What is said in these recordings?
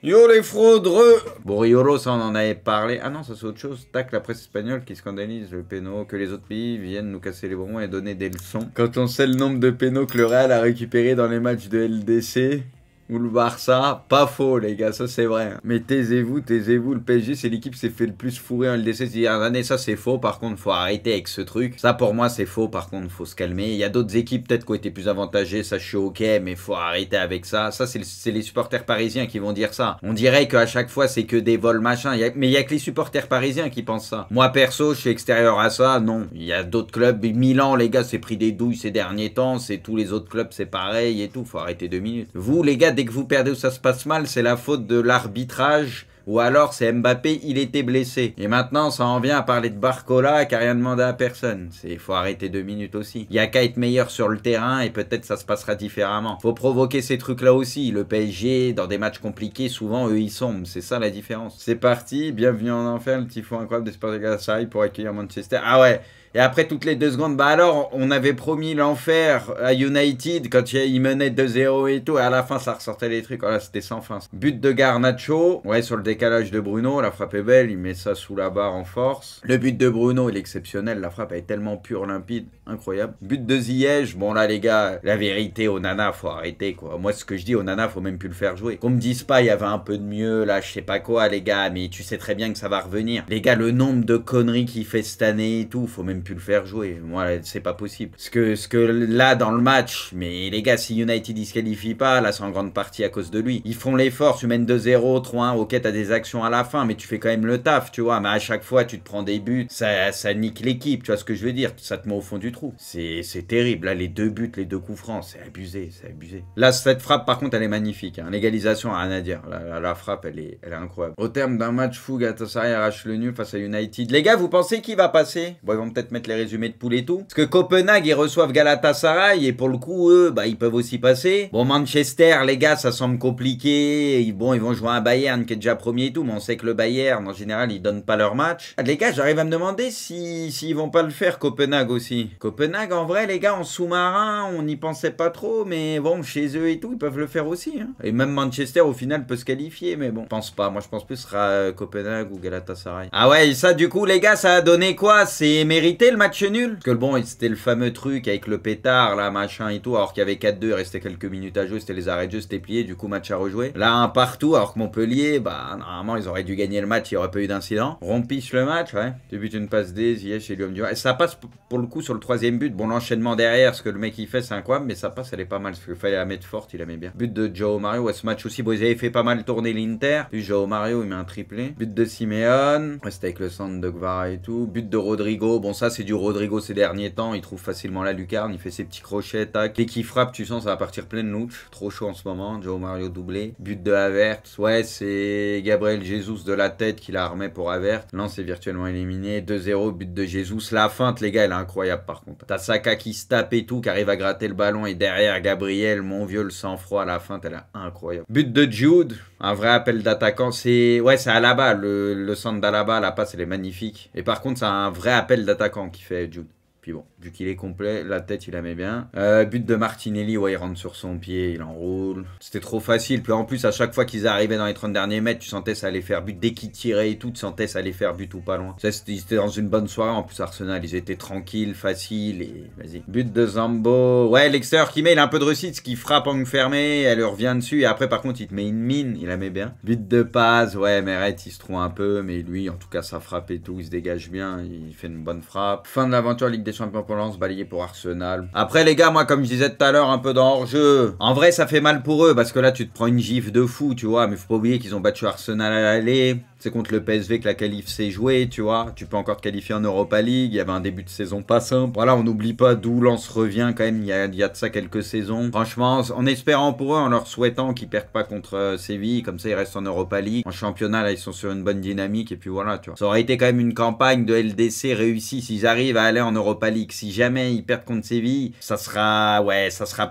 Yo les fraudreux. Bon, Riolo, ça on en avait parlé. Ah non, ça c'est autre chose. Tac, la presse espagnole qui scandalise le péno, que les autres pays viennent nous casser les bonbons et donner des leçons. Quand on sait le nombre de pénaux que le Real a récupéré dans les matchs de LDC... ou le Barça, pas faux les gars, ça c'est vrai. Mais taisez-vous, le PSG c'est l'équipe qui s'est fait le plus fourrer en LDC ces dernières années, ça c'est faux, par contre faut arrêter avec ce truc. Ça pour moi c'est faux, par contre faut se calmer. Il y a d'autres équipes peut-être qui ont été plus avantagées, ça je suis ok, mais faut arrêter avec ça. Ça c'est les supporters parisiens qui vont dire ça. On dirait qu'à chaque fois c'est que des vols machin, mais il y a que les supporters parisiens qui pensent ça. Moi perso je suis extérieur à ça, non. Il y a d'autres clubs, Milan les gars c'est pris des douilles ces derniers temps, c'est tous les autres clubs c'est pareil et tout, faut arrêter 2 minutes. Vous les gars, dès que vous perdez ou ça se passe mal, c'est la faute de l'arbitrage. Ou alors c'est Mbappé, il était blessé. Et maintenant, ça en vient à parler de Barcola qui a rien demandé à personne. Il faut arrêter 2 minutes aussi. Il y a qu'à être meilleur sur le terrain et peut-être ça se passera différemment. Faut provoquer ces trucs-là aussi. Le PSG, dans des matchs compliqués, souvent eux ils sombrent. C'est ça la différence. C'est parti, bienvenue en enfer, le tifo incroyable des Sporting Galatasaray pour accueillir Manchester. Ah ouais. Et après, toutes les 2 secondes, bah alors, on avait promis l'enfer à United quand il menait 2-0 et tout. Et à la fin, ça ressortait les trucs. Voilà, c'était sans fin. But de Garnacho. Ouais, sur le décalage de Bruno. La frappe est belle. Il met ça sous la barre en force. Le but de Bruno, il est exceptionnel. La frappe, elle est tellement pure, limpide. Incroyable. But de Ziyech. Bon, là, les gars, la vérité, Onana, faut arrêter, quoi. Moi, ce que je dis, Onana, faut même plus le faire jouer. Qu'on me dise pas, il y avait un peu de mieux, là, je sais pas quoi, les gars. Mais tu sais très bien que ça va revenir. Les gars, le nombre de conneries qu'il fait cette année et tout, faut même plus le faire jouer. Moi, c'est pas possible. Ce que là, dans le match, mais les gars, si United il se qualifie pas, là, c'est en grande partie à cause de lui. Ils font l'effort, tu mènes 2-0, 3-1, ok, t'as des actions à la fin, mais tu fais quand même le taf, tu vois. Mais à chaque fois, tu te prends des buts, ça nique l'équipe, tu vois ce que je veux dire. Ça te met au fond du trou. C'est terrible. Là, les 2 buts, les 2 coups francs, c'est abusé, c'est abusé. Là, cette frappe, par contre, elle est magnifique. Hein. L'égalisation, rien à dire. La frappe, elle est incroyable. Au terme d'un match fou, Galatasaray arrache le nul face à United. Les gars, vous pensez qui va passer? Bon, ils vont peut-être mettre les résumés de poule et tout. Parce que Copenhague, ils reçoivent Galatasaray et pour le coup, eux, bah, ils peuvent aussi passer. Bon, Manchester, les gars, ça semble compliqué. Bon, ils vont jouer un Bayern qui est déjà premier et tout, mais on sait que le Bayern, en général, ils donnent pas leur match. Ah, les gars, j'arrive à me demander s'ils vont pas le faire, Copenhague aussi. Copenhague, en vrai, les gars, en sous-marin, on n'y pensait pas trop, mais bon, chez eux et tout, ils peuvent le faire aussi. Hein. Et même Manchester, au final, peut se qualifier, mais bon, je pense pas. Moi, je pense plus ce sera Copenhague ou Galatasaray. Ah ouais, ça, du coup, les gars, ça a donné quoi? C'est mérité le match nul? Parce que bon, c'était le fameux truc avec le pétard, là, machin et tout, alors qu'il y avait 4-2, il restait quelques minutes à jouer, c'était les arrêts de jeu, c'était plié, du coup, match à rejouer. Là, un partout, alors que Montpellier, bah, normalement, ils auraient dû gagner le match, il n'y aurait pas eu d'incident. Rompiche le match, ouais. Débute une passe D, Ziyech et Guillaume Durand. Et ça passe pour le coup sur le 3e but. Bon, l'enchaînement derrière, ce que le mec il fait, c'est incroyable, mais ça passe, elle est pas mal. Parce qu'il fallait la mettre forte, il la met bien. But de Joao Mario, ouais, ce match aussi, bon, ils avaient fait pas mal tourner l'Inter. Puis Joao Mario, il met un triplé. But de Simeone, ouais, c'était avec le centre de Gvara et tout. But de Rodrigo, bon, ça, c'est du Rodrigo ces derniers temps. Il trouve facilement la lucarne, il fait ses petits crochets, tac. Dès qu'il frappe, tu sens, ça va partir plein de louche. Trop chaud en ce moment. Joao Mario doublé. But de Havertz, ouais, c'est Gabriel Jesus de la tête qui la remet pour Havertz. Là, c'est virtuellement éliminé. 2-0, but de Jesus. La feinte, les gars, elle est incroyable par contre. T'as Saka qui se tape et tout, qui arrive à gratter le ballon. Et derrière, Gabriel, mon vieux, le sang-froid à la feinte, elle est incroyable. But de Jude, un vrai appel d'attaquant. C'est Alaba, le centre d'Alaba, la passe, elle est magnifique. Et par contre, c'est un vrai appel d'attaquant qui fait Jude. Puis bon, vu qu'il est complet, la tête il la met bien. But de Martinelli, ouais, il rentre sur son pied, il enroule. C'était trop facile. Puis en plus, à chaque fois qu'ils arrivaient dans les 30 derniers mètres, tu sentais ça allait faire but. Dès qu'ils tiraient et tout, tu sentais ça allait faire but ou pas loin. Ils étaient dans une bonne soirée. En plus, Arsenal, ils étaient tranquilles, faciles et vas-y. But de Zambo. Ouais, l'extérieur qui met, il a un peu de réussite, ce qui frappe en fermé, elle lui revient dessus. Et après, par contre, il te met une mine, il la met bien. But de Paz, ouais, Meret, il se trouve un peu, mais lui, en tout cas, ça frappe et tout, il se dégage bien, il fait une bonne frappe. Fin de l'aventure Ligue des Champions pour Lens, balayé pour Arsenal. Après les gars, moi comme je disais tout à l'heure, un peu dans hors-jeu. En vrai ça fait mal pour eux parce que là tu te prends une gifle de fou, tu vois. Mais faut pas oublier qu'ils ont battu Arsenal à l'aller. C'est contre le PSV que la qualif s'est jouée, tu vois. Tu peux encore te qualifier en Europa League. Il y avait un début de saison pas simple. Voilà, on n'oublie pas d'où Lens revient quand même. Il y a de ça quelques saisons. Franchement, en espérant pour eux, en leur souhaitant qu'ils perdent pas contre Séville. Comme ça, ils restent en Europa League. En championnat, là, ils sont sur une bonne dynamique. Et puis voilà, tu vois. Ça aurait été quand même une campagne de LDC réussie s'ils arrivent à aller en Europa League. Si jamais ils perdent contre Séville, ça sera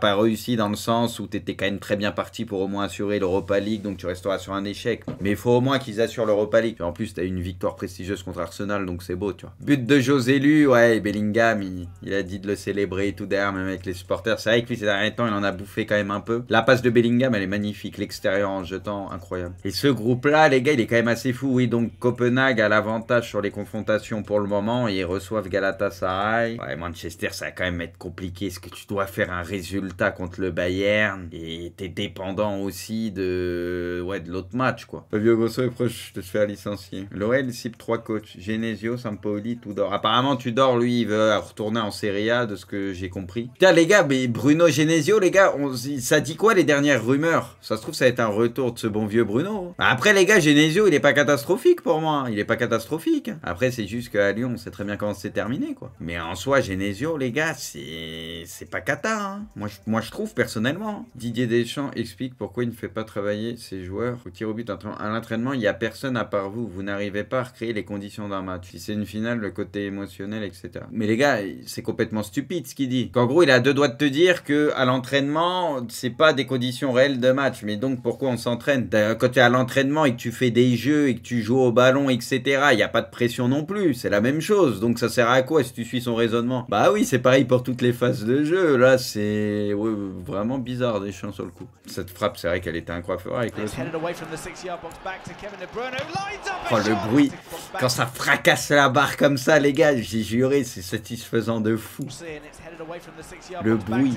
pas réussi dans le sens où t'étais quand même très bien parti pour au moins assurer l'Europa League. Donc tu resteras sur un échec. Mais il faut au moins qu'ils assurent l'Europa Europa League. En plus, t'as une victoire prestigieuse contre Arsenal, donc c'est beau, tu vois. But de José Lu, ouais, Bellingham, il a dit de le célébrer et tout derrière, même avec les supporters. C'est vrai que lui, ces derniers temps, il en a bouffé quand même un peu. La passe de Bellingham, elle est magnifique. L'extérieur en jetant, incroyable. Et ce groupe-là, les gars, il est quand même assez fou. Oui, donc Copenhague a l'avantage sur les confrontations pour le moment. Et ils reçoivent Galatasaray. Ouais, Manchester, ça va quand même être compliqué. Est-ce que tu dois faire un résultat contre le Bayern? Et t'es dépendant aussi de l'autre match, quoi. Fabio Grosso est proche de se faire licencier. L'OL cible 3 coachs. Genesio, Sampaoli, Tudor. Apparemment, Tudor, lui, il veut retourner en Serie A, de ce que j'ai compris. Putain, les gars, mais Bruno Genesio, les gars, ça dit quoi les dernières rumeurs? Ça se trouve, ça va être un retour de ce bon vieux Bruno. Après, les gars, Genesio, il est pas catastrophique pour moi. Il est pas catastrophique. Après, c'est juste qu'à Lyon, on sait très bien comment c'est terminé, quoi. Mais en soi, Genesio, les gars, c'est pas cata, hein. Moi, je trouve, personnellement. Didier Deschamps explique pourquoi il ne fait pas travailler ses joueurs au tir au but. À l'entraînement, il n'y a personne à part vous. Vous n'arrivez pas à recréer les conditions d'un match. Si c'est une finale, le côté émotionnel, etc. Mais les gars, c'est complètement stupide ce qu'il dit. Qu'en gros, il a 2 doigts de te dire que à l'entraînement, c'est pas des conditions réelles de match. Mais donc, pourquoi on s'entraîne? Quand tu es à l'entraînement et que tu fais des jeux et que tu joues au ballon, etc., il n'y a pas de pression non plus. C'est la même chose. Donc, ça sert à quoi si tu suis son raisonnement? Bah oui, c'est pareil pour toutes les phases de jeu. Là, c'est vraiment bizarre, Deschamps sur le coup. Cette frappe, c'est vrai qu'elle était incroyable avec le son. Oh, le bruit. Quand ça fracasse la barre comme ça, les gars, j'ai juré, c'est satisfaisant de fou. Le bruit.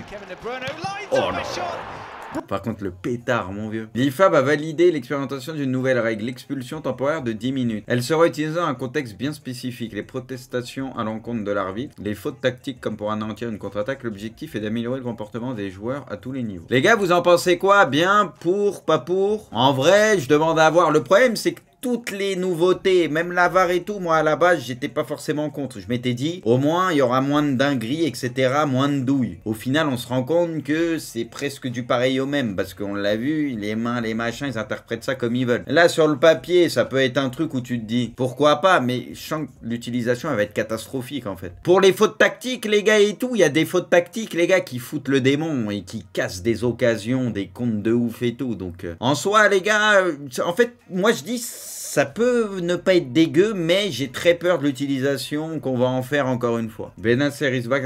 Oh non. Par contre, le pétard, mon vieux. L'IFAB a validé l'expérimentation d'une nouvelle règle, l'expulsion temporaire de 10 minutes. Elle sera utilisée dans un contexte bien spécifique. Les protestations à l'encontre de l'arbitre, les fautes tactiques comme pour anéantir une contre-attaque. L'objectif est d'améliorer le comportement des joueurs à tous les niveaux. Les gars, vous en pensez quoi? Bien, pour, pas pour? En vrai, je demande à voir. Le problème, c'est que toutes les nouveautés, même la VAR et tout, moi à la base j'étais pas forcément contre. Je m'étais dit au moins il y aura moins de dingueries, etc., moins de douilles. Au final on se rend compte que c'est presque du pareil au même, parce qu'on l'a vu, les mains, les machins, ils interprètent ça comme ils veulent. Là sur le papier ça peut être un truc où tu te dis pourquoi pas, mais je sens que l'utilisation elle va être catastrophique en fait. Pour les fautes tactiques les gars et tout, il y a des fautes tactiques les gars qui foutent le démon et qui cassent des occasions, des comptes de ouf et tout. Donc en soi les gars, en fait moi je dis ça peut ne pas être dégueu, mais j'ai très peur de l'utilisation qu'on va en faire encore une fois. Benacer Risbach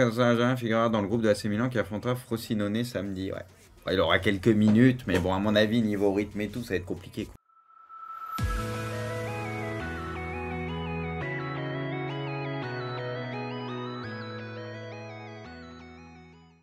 figurera dans le groupe de AC Milan qui affrontera Frosinone samedi. Ouais. Il aura quelques minutes, mais bon, à mon avis, niveau rythme et tout, ça va être compliqué, quoi.